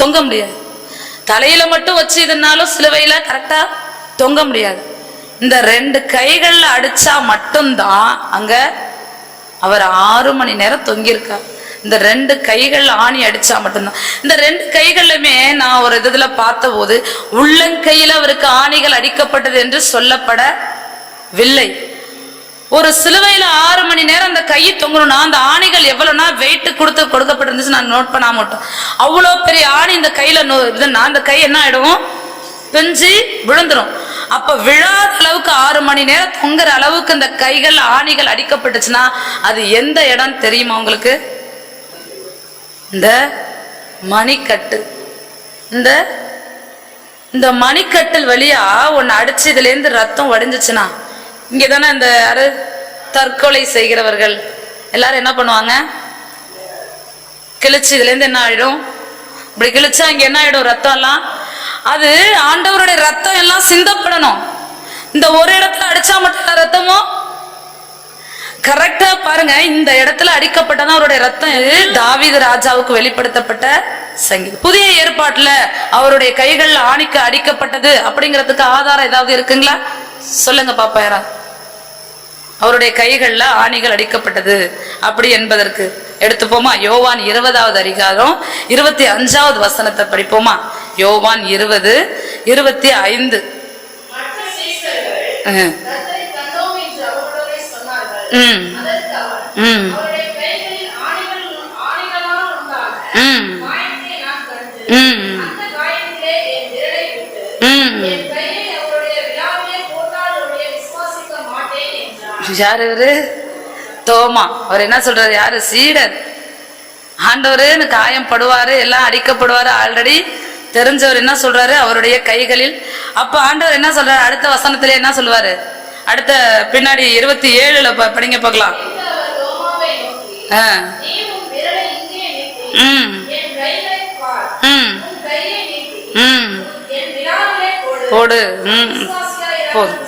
தொங்க முடியாது. தலையில மட்டும் வச்சு இதனாலும் சிலுவையில கரெக்டா தொங்க முடியாது. இந்த 2 கைகள்ல அடிச்சா மட்டும்தான் அங்க அவர் 6 மணி நேரம் தொங்கியிருக்கார். இந்த 2 கைகள் ஆணி அடிச்சா மட்டும்தான். இந்த 2 கைகளுமே நான் ஒரு இதுல பார்த்த போது உள்ளங்கையில அவருக்கு ஆணிகள் அடிக்கப்பட்டது என்று சொல்லப்படவில்லை. ஒரு சிலுவையில 6 மணி நேரம் அந்த கை தொங்கணும்னா அந்த ஆணிகள் எவ்வளவுனா வெயிட் கொடுக்கப்பட்டிருந்துச்சு. நான் நோட் பண்ணாம மாட்டோம். அவ்வளோ பெரிய ஆணி இந்த கையில அந்த கை என்ன ஆயிடும், பிஞ்சு விழுந்துரும். அப்ப விழாத அளவுக்கு 6 மணி நேரம் தொங்குற அளவுக்கு இந்த கைகள் ஆணிகள் அடிக்கப்பட்டுச்சுன்னா அது எந்த இடம் தெரியுமா உங்களுக்கு? இந்த மணிக்கட்டு. இந்த மணிக்கட்டில் வழியா ஒன்னு அடிச்சு இதுல இருந்து ரத்தம் வடிஞ்சிச்சுன்னா இங்கதானே இந்த யாரு தற்கொலை செய்கிறவர்கள் எல்லாரும் என்ன பண்ணுவாங்க, கிழிச்சு இதுல இருந்து என்ன ஆயிடும், இப்படி கிழிச்சா இங்க என்ன ஆயிடும், ரத்தம் எல்லாம். அது ஆண்டவருடைய ரத்தம் எல்லாம் சிந்தப்படணும். இந்த ஒரு இடத்துல அடிச்சா மட்டும் ரத்தமும் கரெக்டா பாருங்க. இந்த இடத்துல அடிக்கப்பட்டதான் அவருடைய ரத்தம். தாவீது ராஜாவுக்கு வெளிப்படுத்தப்பட்ட சங்கீதம். புதிய ஏற்பாட்டுல அவருடைய கைகள்ல ஆணிக்கு அடிக்கப்பட்டது அப்படிங்கிறதுக்கு ஆதாரம் ஏதாவது இருக்குங்களா? சொல்லுங்க பாப்பா. யாரா அவருடைய கைகள்ல ஆணிகள் அடிக்கப்பட்டது அப்படி என்பதற்கு எடுத்துப்போமா? யோவான் 20வது அதிகாரம் 25வது வசனத்தை படிப்போமா? யோவான் 20:25. யாரு இவரு? தோமா. அவர் என்ன சொல்றாரு? யாரு? சீடர். ஆண்டவரு காயம் படுவாரு, எல்லாம் அடிக்கப்படுவாரு ஆல்ரெடி தெரிஞ்சவர். என்ன சொல்றாரு? அவருடைய கைகளில். அப்ப ஆண்டவர் என்ன சொல்றாரு? அடுத்த வசனத்திலே என்ன சொல்லுவாரு? அடுத்த பின்னாடி 27ல படிங்க பார்க்கலாம். போடு. போதும்.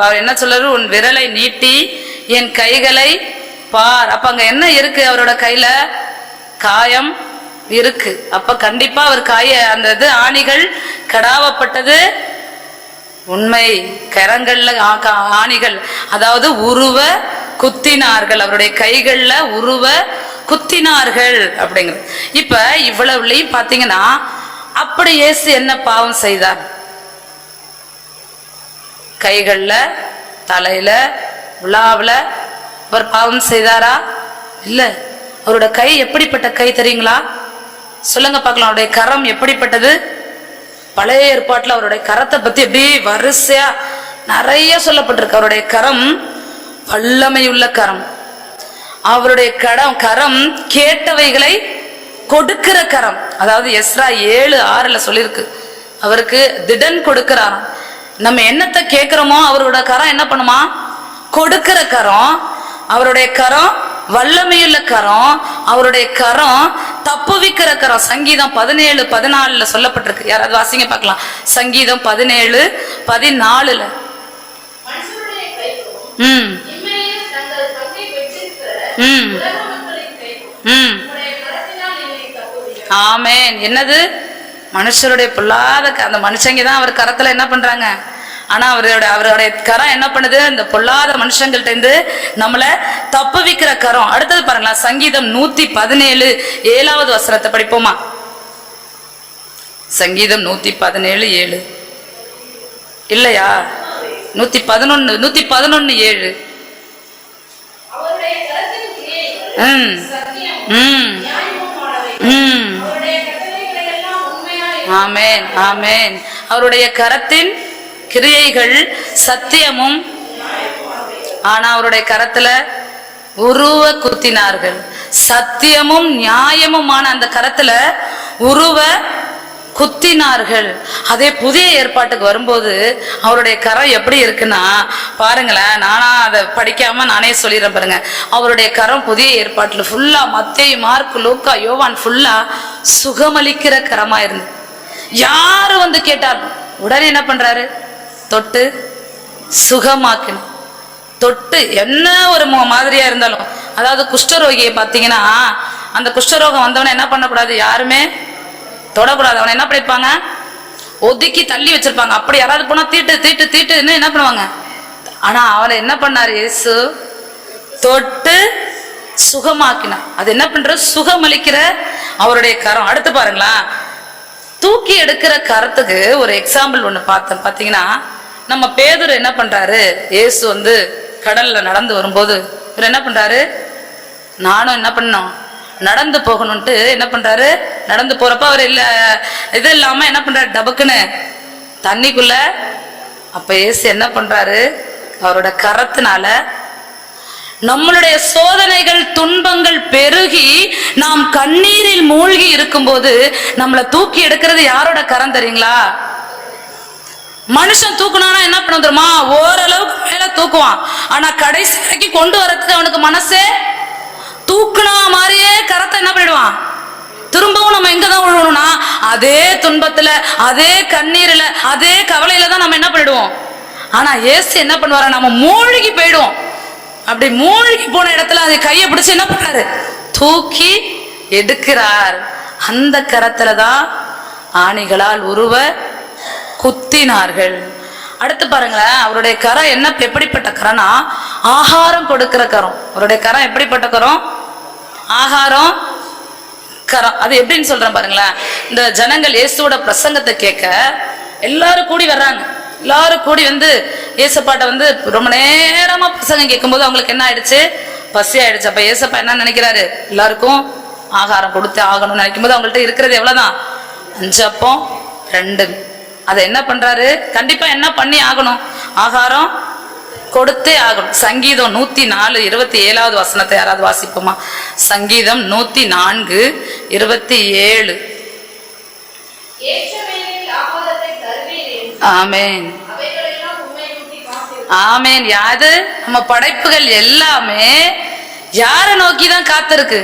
அவர் என்ன சொல்றாரு? உன் விரலை நீட்டி என் கைகளை பார். அப்ப அங்க என்ன இருக்கு? அவரோட கையில காயம் இருக்கு. அப்ப கண்டிப்பா அவர் அந்த இது ஆணிகள் கடாவப்பட்டது உண்மை. கரங்கள்ல ஆணிகள், அதாவது உருவ குத்தினார்கள். அவருடைய கைகள்ல உருவ குத்தினார்கள் அப்படிங்கிறது. இப்ப இவ்வளவுலையும் பாத்தீங்கன்னா அப்படி இயேசு என்ன பாவம் செய்தார்? கைகள்ல, தலையில, விழாவுல அவர் பாவம் செய்தாரா? இல்ல. அவரோட கை எப்படிப்பட்ட கை தெரியுங்களா? சொல்லுங்க பார்க்கலாம். அவருடைய கரம் எப்படிப்பட்டது? பழைய ஏற்பாட்டுல அவருடைய கரத்தை பத்தி எப்படி வரிசையா நிறைய சொல்லப்பட்டிருக்கு. அவருடைய கரம் வல்லமையுள்ள கரம். அவருடைய கரம் கேட்டவைகளை கொடுக்கிற கரம். அதாவது எஸ்ரா 7:6 சொல்லிருக்கு, அவருக்கு திடன் கொடுக்கிறாராம். நம்ம என்னத்தை கேட்கிறோமோ அவரோட கரம் என்ன பண்ணுமா? கொடுக்கிற கரம். அவருடைய கரம் வல்லமையுள்ள கரம். அவருடைய கரம் தப்புவிக்கிற கரம். சங்கீதம் 17:14 சொல்லப்பட்டிருக்கு. யாராவது வாசிங்க பார்க்கலாம். சங்கீதம் 17:14. ஆமேன். என்னது? மனுஷருடைய பொல்லாத அந்த மனுஷங்கதான் அவர் கரத்துல என்ன பண்றாங்க? ஆனா அவருடைய கரம் என்ன பண்ணுது? இந்த பொல்லாத மனுஷங்கள்ட்ட இருந்து நம்மள தப்புவிக்கிற கரம். அடுத்தது பாருங்களா, சங்கீதம் 117:7 வசனத்தை படிப்போமா? சங்கீதம் 117:7 இல்லையா? 111:7. ஆமேன், ஆமேன். அவருடைய கரத்தின் கிரியைகள் சத்தியமும். ஆனா அவருடைய கரத்துல உருவ குத்தினார்கள். சத்தியமும் நியாயமுமான அந்த கரத்துல உருவ குத்தினார்கள். அதே புதிய ஏற்பாட்டுக்கு வரும்போது அவருடைய கரம் எப்படி இருக்குன்னா பாருங்களேன். நானா அதை படிக்காம நானே சொல்லிடுறேன் பாருங்க. அவருடைய கரம் புதிய ஏற்பாட்டுல ஃபுல்லா மத்தேயு, மார்க்கு, லூக்கா, யோவான் ஃபுல்லா சுகமளிக்கிற கரமா இருந்து யாரு வந்து கேட்டார் உடனே என்ன பண்றாரு? தொட்டு சுகமாக்கணும். தொட்டு என்ன ஒரு மாதிரியா இருந்தாலும், அதாவது குஷ்டரோகியை பார்த்தீங்கன்னா அந்த குஷ்டரோகம் வந்தவனை என்ன பண்ணக்கூடாது, யாருமே தொடக்கூடாது. அவனை என்ன பண்ணிருப்பாங்க, ஒதுக்கி தள்ளி வச்சிருப்பாங்க. அப்படி யாராவது போனா தீட்டு தீட்டு தீட்டுன்னு என்ன பண்ணுவாங்க. ஆனா அவனை என்ன பண்ணாரு, இயேசு தொட்டு சுகமாக்கினார். அது என்ன பண்ற, சுகமளிக்கிற அவருடைய கரம். அடுத்து பாருங்களா, தூக்கி எடுக்கிற கரத்துக்கு ஒரு எக்ஸாம்பிள் ஒண்ணு பார்த்தேன். பாத்தீங்கன்னா நம்ம பேதுரு என்ன பண்றாரு, இயேசு வந்து கடல்ல நடந்து வரும்போது இவர் என்ன பண்றாரு, நானும் என்ன பண்ணோம் நடந்து போகணும்ட்டு என்ன பண்றாரு, நடந்து போறப்ப அவர் இல்ல இது இல்லாம என்ன பண்றாரு, டபக்குன்னு தண்ணிக்குள்ள. அப்ப இயேசு என்ன பண்றாரு, அவரோட கரத்தினால நம்மளுடைய சோதனைகள் துன்பங்கள் பெருகி நாம் கண்ணீரில் மூழ்கி இருக்கும்போது நம்மளை தூக்கி எடுக்கிறது யாரோட கரம் தெரியுங்களா? மனுஷன் தூக்குனானா என்ன பண்ண தெரியுமா, ஓரளவுக்கு மேல தூக்குவான். ஆனா கடைசி வரைக்கும் கொண்டு வரதுக்கு அவனுக்கு மனசே, தூக்குனா மாதிரியே கரத்தை என்ன பண்ணிடுவான், திரும்பவும் நம்ம எங்கதான் விழுவணும்னா அதே துன்பத்துல அதே கண்ணீர்ல அதே கவலையில தான் நம்ம என்ன பண்ணிடுவோம். ஆனா இயேசு என்ன பண்ணுவாரு, நம்ம மூழ்கி போயிடுவோம். அப்படி மூழ்கி போன இடத்துல அதை கையை பிடிச்சு என்ன பண்றாரு, தூக்கி எடுக்கிறார். அந்த கரத்துல தான் ஆணிகளால் உருவ குத்தினார்கள். அடுத்து பாருங்களேன், அவருடைய கரம் என்ன, எப்படிப்பட்ட கரம்னா ஆகாரம் கொடுக்கிற கரம். அவருடைய கரம் எப்படிப்பட்ட கரம், ஆகாரம் கரம். அது எப்படின்னு சொல்றேன் பாருங்களேன். இந்த ஜனங்கள் இயேசுவோட பிரசங்கத்தை கேட்க எல்லாரும் கூடி வர்றாங்க. எல்லாரும் கூடி வந்து ஏசப்பாட்ட வந்து ரொம்ப நேரமா பிரசங்கம் கேட்கும்போது அவங்களுக்கு என்ன ஆயிடுச்சு, பசி ஆயிடுச்சு. அப்ப ஏசப்பா என்ன நினைக்கிறாரு, எல்லாருக்கும் ஆகாரம் கொடுத்து ஆகணும்னு நினைக்கும் போது அவங்கள்ட்ட இருக்கிறது எவ்வளவுதான், 5 அப்பம் 2. அதை என்ன பண்றாரு, கண்டிப்பா என்ன பண்ணி ஆகணும், ஆகாரம் கொடுத்தே ஆகணும். சங்கீதம் 104 27வது வசனத்தை யாராவது வாசிப்போமா? சங்கீதம் 104 27. ஆமேன் ஆமேன். யாது நம்ம படைப்புகள் எல்லாமே யாரை நோக்கிதான் காத்திருக்கு,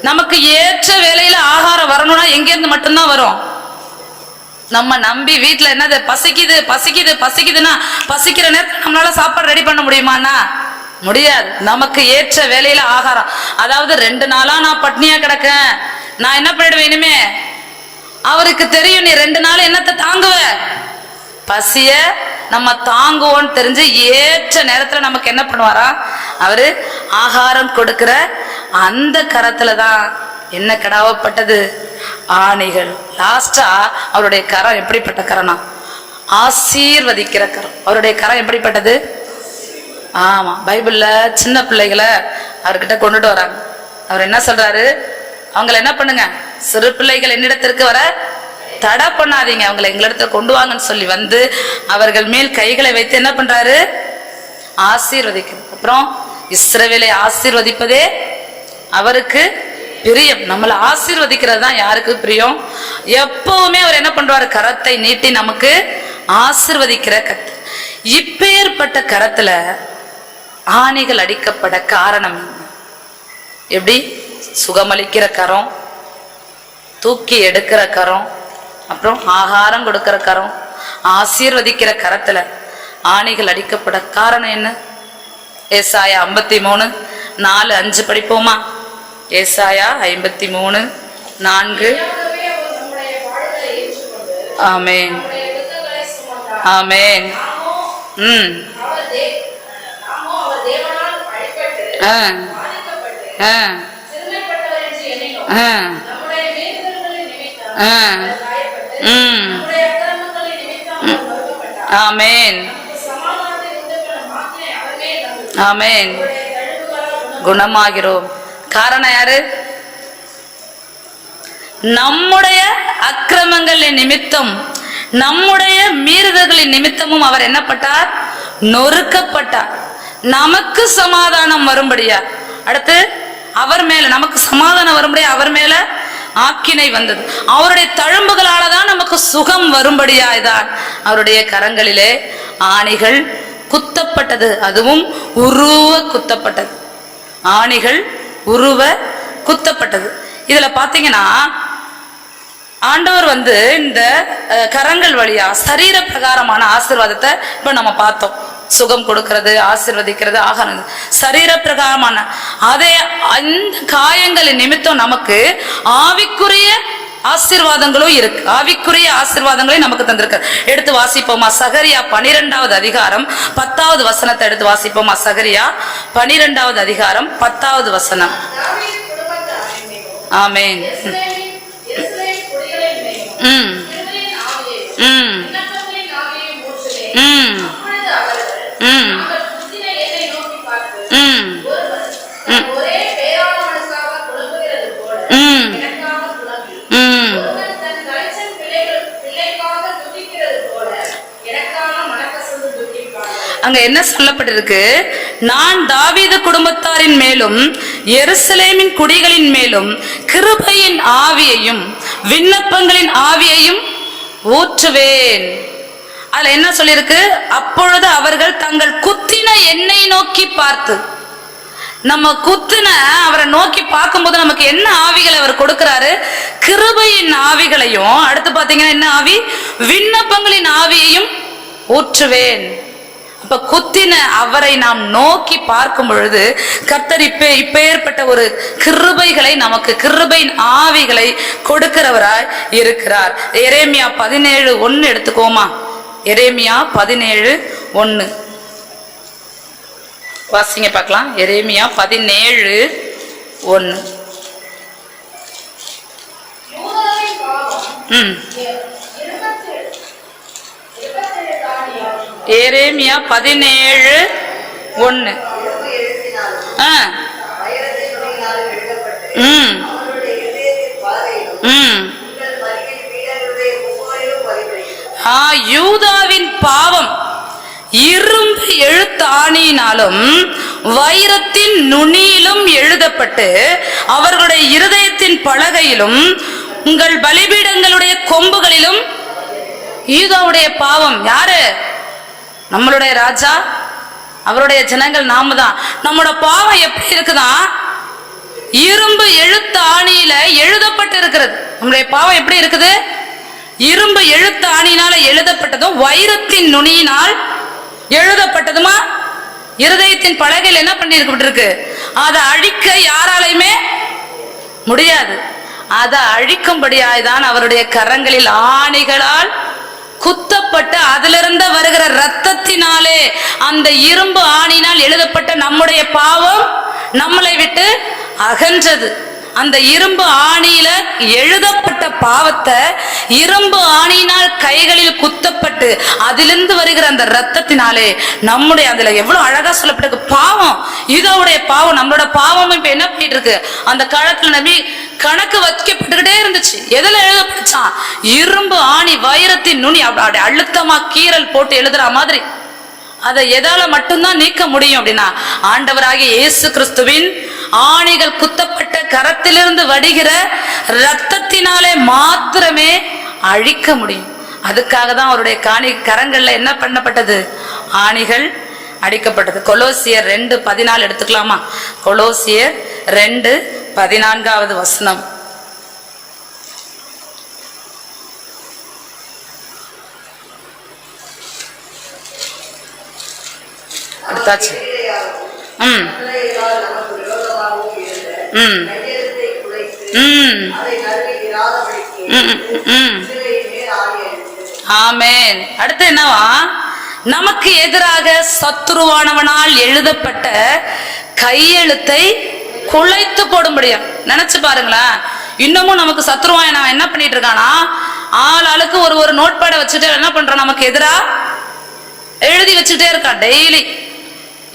நமக்கு ஏற்ற வேலையில ஆகாரம் வரணும்னா எங்க இருந்து மட்டும்தான் வரும். நம்ம நம்பி வீட்டுல என்னது பசிக்குது பசிக்குது பசிக்குதுன்னா பசிக்கிற நேரத்தில் நம்மளால சாப்பாடு ரெடி பண்ண முடியுமாண்ணா, முடியாது. நமக்கு ஏற்ற வேலையில ஆகாரம். அதாவது 2 நாளா நான் பட்னியா கிடக்கேன், நான் என்ன பண்ணிடுவேன் இனிமே, அவருக்கு தெரியும் நீ 2 நாள் என்னத்தை தாங்குவ, பசிய நம்ம தாங்குவோன்னு தெரிஞ்சு ஏற்ற நேரத்துல நமக்கு என்ன பண்ணுவாரா, அவரு ஆகாரம் கொடுக்கிற அந்த கரத்துலதான் என்ன கடாவப்பட்டது, ஆணைகள். லாஸ்டா அவருடைய கரம் எப்படிப்பட்ட கரம்னா ஆசீர்வதிக்கிற கரம். அவருடைய கரம் எப்படிப்பட்டது, ஆமா பைபிள்ல சின்ன பிள்ளைகளை அவர்கிட்ட கொண்டுட்டு வராங்க. அவர் என்ன சொல்றாரு, அவங்களை என்ன பண்ணுங்க, சிறு பிள்ளைகள் என்னிடத்திற்கு வர தடை பண்ணாதீங்க, அவங்களை எங்களிடத்துல கொண்டு வாங்கன்னு சொல்லி வந்து அவர்கள் மேல் கைகளை வைத்து என்ன பண்றாரு, ஆசீர்வதிக்கிறது. அப்புறம் இஸ்ரவேலை ஆசீர்வதிப்பதே அவருக்கு பிரியம். நம்மளை ஆசீர்வதிக்கிறது தான் யாருக்கு பிரியம். எப்பவுமே அவர் என்ன பண்றாரு, கரத்தை நீட்டி நமக்கு ஆசீர்வதிக்கிற கத்து. இப்பேற்பட்ட கரத்துல ஆணிகள் அடிக்கப்பட காரணம் எப்படி, சுகமளிக்கிற கரம், தூக்கி எடுக்கிற கரம், அப்புறம் ஆகாரம் கொடுக்கிற கரம், ஆசீர்வதிக்கிற கரத்துல ஆணிகள் அடிக்கப்பட காரணம் என்ன? ஏசாயா 53 4 5 படிப்போமா? ஏசாயா 53 4. ஆமேன் ஆமேன். ஆமேன் ஆமேன். குணமாகிறோம். காரணம் யாரு, நம்முடைய அக்கிரமங்களின் நிமித்தம் நம்முடைய மீறுதல்களின் நிமித்தமும் அவர் என்னப்பட்டார், நொறுக்கப்பட்டார், நமக்கு சமாதானம் வரும்படியா. அடுத்து அவர் மேல நமக்கு சமாதானம் வரும்படியா அவர் மேல ஆக்கினை வந்தது. அவருடைய தழும்புகளால தான் நமக்கு சுகம் வரும்படியாய்தான் அவருடைய கரங்களிலே ஆணிகள் குத்தப்பட்டது. அதுவும் உருவ குத்தப்பட்டது, ஆணிகள் உருவ குத்தப்பட்டது. இதுல பாத்தீங்கன்னா ஆண்டவர் வந்து இந்த கரங்கள் வழியா சரீர பிரகாரமான ஆசீர்வாதத்தை இப்ப நம்ம பார்த்தோம். சுகம் கொடுக்கிறது, ஆசீர்வதிக்கிறது, ஆகாரம் சரீர பிரகாரமான அதே அந்த காயங்களின் நிமித்தம் நமக்கு ஆவிக்குரிய ஆசீர்வாதங்களும் இருக்கு. ஆவிக்குரிய ஆசீர்வாதங்களை நமக்கு தந்திருக்கார். எடுத்து வாசிப்போமா? சகரியா 12வது அதிகாரம் 10வது வசனத்தை எடுத்து வாசிப்போமா? சகரியா 12வது அதிகாரம் 10வது வசனம். ஆமென். அங்க என்ன சொல்லப்பட்டிருக்கு? நான் தாவீது குடும்பத்தாரின் மேலும் எருசலேமின் குடிகளின் மேலும் கிருபையின் ஆவியையும் விண்ணப்பங்களின் ஆவியையும் ஊற்றுவேன். அதுல என்ன சொல்லிருக்கு? அப்பொழுது அவர்கள் தங்கள் குத்தின எண்ணெய் நோக்கி பார்த்து, நம்ம குத்தின அவரை நோக்கி பார்க்கும்போது நமக்கு என்ன ஆவிகளை அவர் கொடுக்கிறாரு? கிருபையின் ஆவிகளையும், அடுத்து பாத்தீங்கன்னா என்ன ஆவி? விண்ணப்பங்களின் ஆவியையும் ஊற்றுவேன். அப்ப குத்தின அவரை நாம் நோக்கி பார்க்கும் பொழுது கர்த்தர் இப்பேற்பட்ட ஒரு கிருபைகளை நமக்கு, கிருபையின் ஆவிகளை கொடுக்கிறவராய் இருக்கிறார். எரேமியா 17:1 எடுத்துக்கோமா? எரேமியா 17:1 வாசிங்க பார்க்கலாம். எரேமியா 17:1. எரேமியா 17:1. யூதாவின் பாவம் இரும்பு எழுத்தாணியினாலும் வைரத்தின் நுனியிலும் எழுதப்பட்டு அவர்களுடைய இருதயத்தின் பலகையிலும் உங்கள் பலிபீடங்களுடைய கொம்புகளிலும். யூதாவுடைய பாவம் யாரு? நம்மளுடைய ராஜா, அவருடைய ஜனங்கள் நாம தான். நம்மளோட பாவம் எப்படி இருக்குதான்? இரும்பு எழுத்து ஆணியில எழுதப்பட்டு இருக்கிறது. நம்முடைய பாவம் எப்படி இருக்குது? இரும்பு எழுத்து ஆணியினால எழுதப்பட்டதும் வைரத்தின் நுனியினால் எழுதப்பட்டதுமா இருதயத்தின் பலகையில் என்ன பண்ணி இருக்கு? அதை அழிக்க யாராலையுமே முடியாது. அதை அழிக்கும்படியாய்தான் அவருடைய கரங்களில் ஆணிகளால் குத்தப்பட்டு அதிலிருந்து வருகிற ரத்தத்தினாலே, அந்த இரும்பு ஆணினால் எழுதப்பட்ட நம்முடைய பாவம் நம்மளை விட்டு அகன்றது. அந்த இரும்பு ஆணியில எழுதப்பட்ட பாவத்தை இரும்பு ஆணியினால் கைகளில் குத்தப்பட்டு அதிலிருந்து வருகிற அந்த ரத்தத்தினாலே நம்முடைய, அதுல எவ்வளவு அழகா சொல்லப்பட்டிருக்கு பாவம். இதோடைய பாவம், நம்மளோட பாவம் இப்ப என்ன பண்ணிட்டு இருக்கு? அந்த காலத்துல நபி கணக்கு வைக்கப்பட்டுக்கிட்டே இருந்துச்சு. எதுல எழுதப்பட்டுச்சான்? இரும்பு ஆணி, வைரத்தின் நுனி, அப்படி அழுத்தமா கீறல் போட்டு எழுதுற மாதிரி. அதை எதால மட்டும்தான் நீக்க முடியும் அப்படின்னா, ஆண்டவராகிய இயேசு கிறிஸ்துவின் ஆணிகள் குத்தப்பட்ட கரத்திலிருந்து வடிகிற ரத்தத்தினாலே மாத்திரமே அழிக்க முடியும். அதுக்காக தான் அவருடைய கரங்கள்ல என்ன பண்ணப்பட்டது? ஆணிகள் அடிக்கப்பட்டது. கொலோசியர் 2:14 எடுத்துக்கலாமா? கொலோசியர் 2:14 வசனம். அடுத்தாச்சு. ஆமென். அடுத்து என்னவா? நமக்கு எதிராக சத்துருவானவனால் எழுதப்பட்ட கையெழுத்தை குலைத்து போடும்படியா. நினைச்சு பாருங்களேன், இன்னமும் நமக்கு சத்துருவான் என்ன பண்ணிட்டு இருக்கானா, ஆளுக்கு ஒரு நோட்பேடை வச்சுட்டு என்ன பண்றான், நமக்கு எதிரா எழுதி வச்சுட்டே இருக்கான். டெய்லி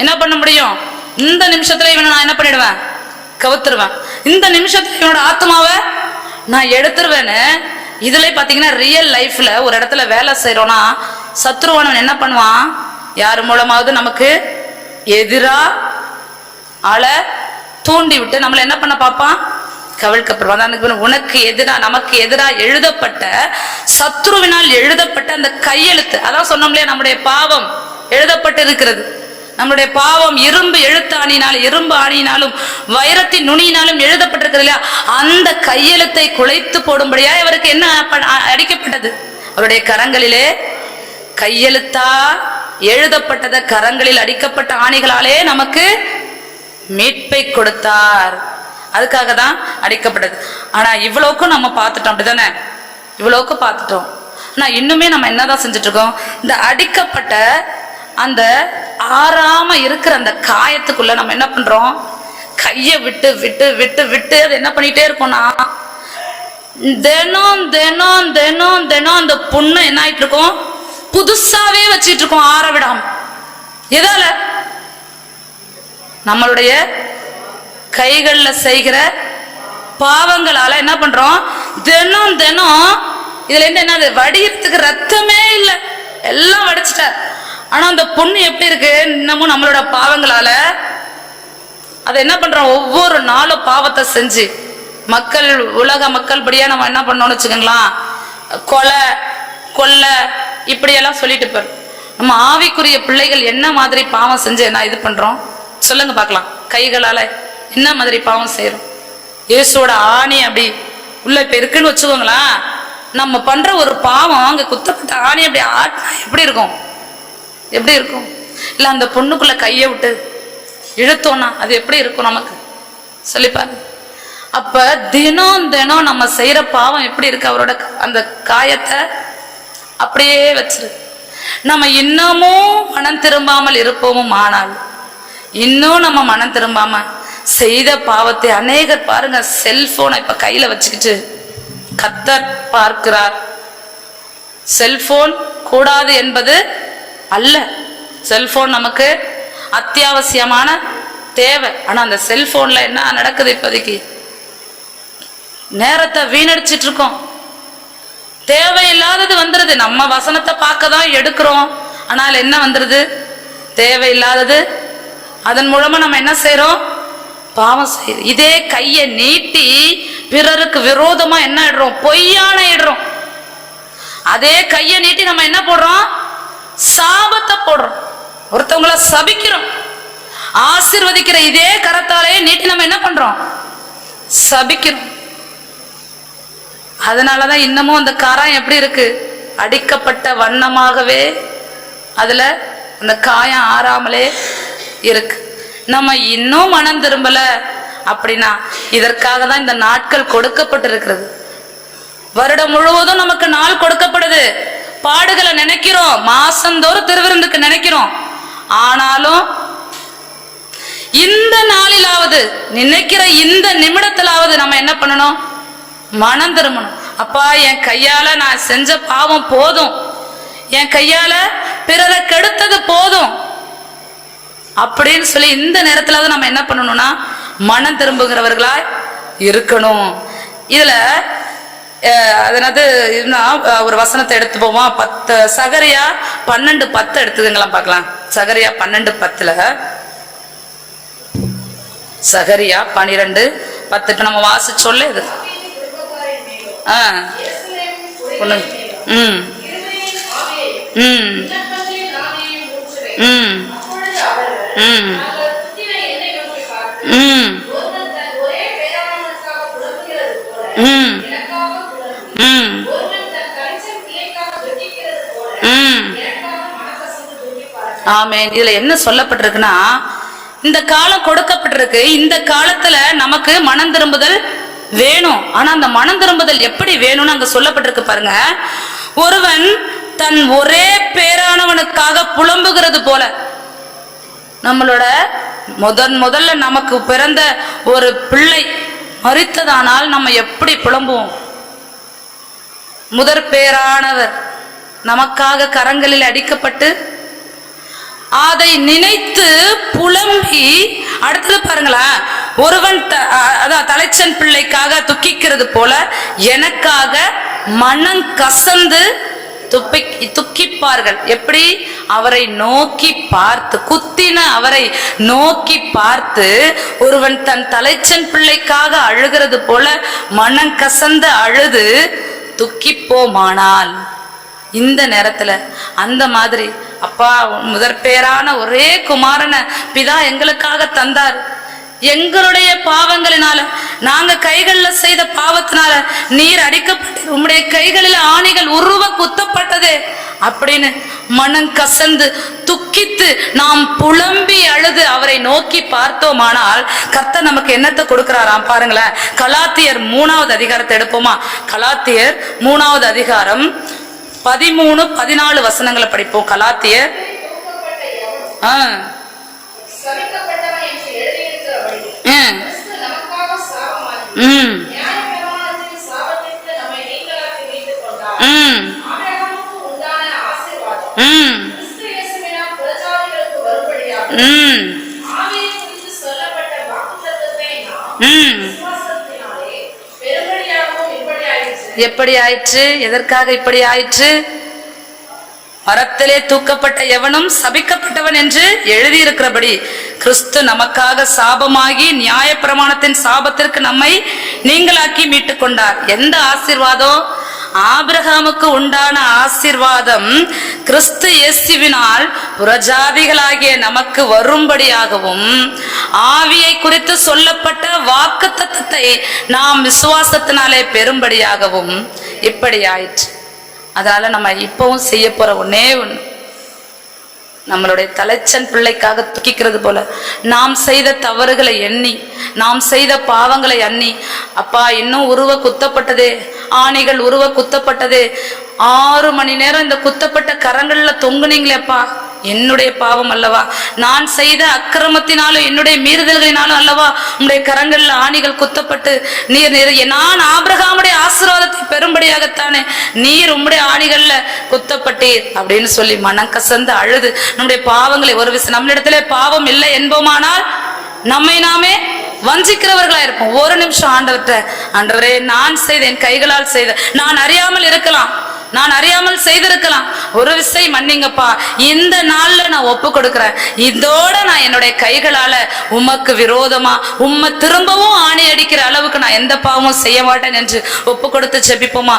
என்ன பண்ண முடியும்? இந்த நிமிஷத்துல இவனை நான் என்ன பண்ணிடுவேன்? கவுத்துருவேன். இந்த நிமிஷத்துல இவனோட ஆத்மாவை நான் எடுத்துருவேன்னு. இதுல பாத்தீங்கன்னா ரியல் லைஃப்ல ஒரு இடத்துல வேலை செய்யறோம்னா சத்ருவானவன் என்ன பண்ணுவான்? யார் மூலமாவது நமக்கு எதிரா ஆளை தூண்டி விட்டு நம்மளை என்ன பண்ண பார்ப்பான்? கவிழ்க்கப்படுவான். உனக்கு எதிரா, நமக்கு எதிரா எழுதப்பட்ட, சத்ருவினால் எழுதப்பட்ட அந்த கையெழுத்து, அதான் சொன்னோம் இல்லையா, நம்முடைய பாவம் எழுதப்பட்டு இருக்கிறது. நம்முடைய பாவம் இரும்பு எழுத்தாணினாலும் இரும்பு ஆணியினாலும் வைரத்தின் நுனியினாலும் எழுதப்பட்டிருக்கிறது இல்லையா, அந்த கையெழுத்தை குலைத்து போடும்படியா அவருக்கு என்ன அடிக்கப்பட்டது? அவருடைய கரங்களிலே கையெழுத்தா எழுதப்பட்டத கரங்களில் அடிக்கப்பட்ட ஆணிகளாலே நமக்கு மீட்பை கொடுத்தார். அதுக்காக தான் அடிக்கப்பட்டது. ஆனா இவ்வளவுக்கும் நம்ம பார்த்துட்டோம், அப்படிதானே? இவ்வளவுக்கு பார்த்துட்டோம். ஆனா இன்னுமே நம்ம என்னதான் செஞ்சுட்டு இருக்கோம்? இந்த அடிக்கப்பட்ட அந்த ஆறாம இருக்கிற அந்த காயத்துக்குள்ள நம்ம என்ன பண்றோம்? கையை விட்டு விட்டு விட்டு விட்டு அது என்ன பண்ணிட்டே இருக்கோம்னா தினம் தினம் தினம் தினம் அந்த புண்ணு என்ன ஆயிட்டு இருக்கோம்? புதுசாவே வச்சிட்டு இருக்கோம், ஆற விடாம. எதால? நம்மளுடைய கைகள்ல செய்கிற பாவங்களால என்ன பண்றோம்? தினம் தினம் இதுல இருந்து என்னது? வடிகிறதுக்கு ரத்தமே இல்லை, எல்லாம் வடிச்சிட்டார். ஆனா அந்த புண்ணு எப்படி இருக்கு? இன்னமும் நம்மளோட பாவங்களால அதை என்ன பண்றோம்? ஒவ்வொரு நாளும் பாவத்தை செஞ்சு மக்கள், உலக மக்கள் படியா நம்ம என்ன பண்ணோம்னு வச்சுக்கோங்களேன், கொலை கொள்ளை இப்படியெல்லாம் சொல்லிட்டு போறோம். நம்ம ஆவிக்குரிய பிள்ளைகள் என்ன மாதிரி பாவம் செஞ்சு என்ன இது பண்றோம் சொல்லுங்க பார்க்கலாம். கைகளால என்ன மாதிரி பாவம் செய்யறோம்? இயேசுவோட ஆணி அப்படி உள்ள இப்ப இருக்குன்னு வச்சுக்கோங்களேன். நம்ம பண்ற ஒரு பாவம் அங்க குத்தப்பட்ட ஆணி அப்படி ஆட்டினா எப்படி இருக்கும்? எப்படி இருக்கும்? இல்ல அந்த பொண்ணுக்குள்ள கையை விட்டு இழுத்தோம்னா அது எப்படி இருக்கும் நமக்கு? சொல்லிப்பாரு. அப்ப தினம் தினம் நம்ம செய்யற பாவம் எப்படி இருக்கு? அவரோட அந்த காயத்தை அப்படியே வச்சிரு. நம்ம இன்னமும் மனம் திரும்பாமல் இருப்போமும். ஆனால் இன்னும் நம்ம மனம் திரும்பாம செய்த பாவத்தை அநேகர் பாருங்க, செல்போனை இப்ப கையில வச்சுக்கிட்டு கர்த்தர் பார்க்கிறார். செல்போன் கூடாது என்பது அல்ல, செல்போன் நமக்கு அத்தியாவசியமான தேவை. ஆனா அந்த செல்போன்ல என்ன நடக்குது? இப்போதைக்கு நேரத்தை வீணடிச்சிட்டு இருக்கோம். தேவையில்லாதது வந்துருது. நம்ம வசனத்தை பார்க்க தான் எடுக்கிறோம், ஆனால் என்ன வந்துருது? தேவையில்லாதது. அதன் மூலமா நம்ம என்ன செய்யறோம்? பாவம் செய்யறோம். இதே கையை நீட்டி பிறருக்கு விரோதமா என்ன இடுறோம்? பொய்யான இடுறோம். அதே கையை நீட்டி நம்ம என்ன போடுறோம்? சாபத்தை போடுறோம், ஒருத்தவங்கள சபிக்கிறோம். ஆசீர்வதிக்கிற இதே கரத்தாலே நீட்டி நம்ம என்ன பண்றோம்? சபிக்கிறோம். அதனாலதான் இன்னமும் அந்த கரம் எப்படி இருக்கு? அடிக்கப்பட்ட வண்ணமாகவே அதுல அந்த காயம் ஆறாமலே இருக்கு. நம்ம இன்னும் மனம் திரும்பல அப்படின்னா இதற்காக தான் இந்த நாட்கள் கொடுக்கப்பட்டு இருக்கிறது. வருடம் முழுவதும் நமக்கு நாள் கொடுக்கப்படுது. பாடுகளை நினைக்கிறோம், மாசந்தோறும் திருவிருந்துக்கு நினைக்கிறோம். ஆனாலும் இந்த நாளிலாவது, நினைக்கிற இந்த நிமிடத்திலாவது நம்ம என்ன பண்ணணும்? மனம் திரும்பணும். அப்பா, என் கையால நான் செஞ்ச பாவம் போதும், என் கையால பிறரை கெடுத்தது போதும் அப்படின்னு சொல்லி இந்த நேரத்துல நம்ம என்ன பண்ணணும்னா மனம் திரும்புகிறவர்களா இருக்கணும். இதுல அதனால ஒரு வசனத்தை எடுத்து போவோம். 10 சகரியா 12:10 எடுத்துக்கலாம் பார்க்கலாம். சகரியா 12:10, சகரியா 12:10 நம்ம வாசிச்சொல்ல இது. ஆமென். இதுல என்ன சொல்லப்பட்டிருக்குன்னா, இந்த காலம் கொடுக்கப்பட்டிருக்கு. இந்த காலத்துல நமக்கு மனம் திரும்புதல் வேணும். ஆனா அந்த மனம் திரும்புதல் எப்படி வேணும்னு அங்க சொல்லப்பட்டிருக்கு பாருங்க. ஒருவன் தன் ஒரே பேரானவனுக்காக புலம்புகிறது போல, நம்மளோட முதல்ல நமக்கு பிறந்த ஒரு பிள்ளை மரித்ததானால் நம்ம எப்படி புலம்புவோம்? முதற் பேரானவர் நமக்காக கரங்களில் அடிக்கப்பட்டு அதை நினைத்து புலம்பி, அடுத்தது பாருங்களேன், ஒருவன் அதான் தலைச்சன் பிள்ளைக்காக துக்கிக்கிறது போல எனக்காக மனம் கசந்து துக்கிப்பார்கள். எப்படி? அவரை நோக்கி பார்த்து, குத்தின அவரை நோக்கி பார்த்து ஒருவன் தன் தலைச்சன் பிள்ளைக்காக அழுகிறது போல மனம் கசந்து அழுது துக்கிப்போமானால், இந்த நேரத்துல அந்த மாதிரி அப்பா முதற் பேரான ஒரே குமாரனை பிதா எங்களுக்காக தந்தார், எங்களுடைய பாவங்களினால, நாங்க கைகள்ல செய்த பாவத்தினால நீர் அடிக்கப்பட்டு உம்முடைய கைகளில் ஆணிகள் உருவ குத்தப்பட்டதே அப்படின்னு மனம் கசந்து துக்கித்து நாம் புலம்பி அழுது அவரை நோக்கி பார்த்தோமானால் கர்த்தர் நமக்கு என்னத்தை கொடுக்கிறாராம் பாருங்களேன். கலாத்தியர் 3வது அதிகாரத்தை எடுப்போமா? கலாத்தியர் 3வது அதிகாரம் 13-14 வசனங்களை படிப்போம். கலாத்தியர் எப்படி ஆயிற்று? எதற்காக இப்படி ஆயிற்று? மரத்திலே தூக்கப்பட்ட எவனும் சபிக்கப்பட்டவன் என்று எழுதியிருக்கிறபடி கிறிஸ்து நமக்காக சாபமாகி நியாயப்பிரமாணத்தின் சாபத்திற்கு நம்மை நீங்களாக்கி மீட்டுக் கொண்டார். எந்த ஆசீர்வாதம்? ஆபிரகாமுக்கு உண்டான ஆசீர்வாதம் கிறிஸ்து இயேசுவினால் புறஜாதிகளாகிய நமக்கு வரும்படியாகவும் ஆவியை குறித்து சொல்லப்பட்ட வாக்குத்தத்தத்தை நாம் விசுவாசத்தினாலே பெறும்படியாகவும் இப்படி ஆயிற்று. அதனால நம்ம இப்பவும் செய்ய போற ஒன்னே ஒண்ணு, நம்மளுடைய தலைச்சன் பிள்ளைக்காக துக்கிக்கிறது போல நாம் செய்த தவறுகளை எண்ணி, நாம் செய்த பாவங்களை எண்ணி, அப்பா இன்னும் உருவ குத்தப்பட்டதே, ஆணிகள் உருவ குத்தப்பட்டதே, 6 மணி நேரம் இந்த குத்தப்பட்ட கரங்கள்ல தொங்குனீங்களேப்பா, என்னுடைய பாவம் அல்லவா, நான் செய்த அக்கிரமத்தினாலும் என்னுடைய மீறுதல்களினாலும் அல்லவா உங்களுடைய கரங்கள்ல ஆணிகள் குத்தப்பட்டு நீர் நான் ஆபிரகாமுடைய ஆசீர்வாதத்தை பெறும்படியாகத்தானே நீர் உம்முடைய ஆணிகள்ல குத்தப்பட்டீர் அப்படின்னு சொல்லி மனம் கசந்து அழுது நம்முடைய பாவங்களை ஒரு விஷயம், நம்மளிடத்திலே பாவம் இல்லை என்போமானால் நம்மை நாமே வஞ்சிக்கிறவர்களா இருப்போம். ஒரு நிமிஷம் ஆண்டவர்கிட்ட, ஆண்டவரே நான் செய்த, என் கைகளால் செய்த, நான் அறியாமல் இருக்கலாம், நான் அறியாமல் செய்திருக்கலாம், ஒரு விஷயம் மன்னிங்கப்பா, இந்த நாள்ல நான் ஒப்பு கொடுக்கிறேன், இதோட நான் என்னுடைய கைகளால உமக்கு விரோதமா உம்மை திரும்பவும் ஆணி அடிக்கிற அளவுக்கு நான் எந்த பாவமும் செய்ய மாட்டேன் என்று ஒப்பு கொடுத்து ஜெபிப்போமா?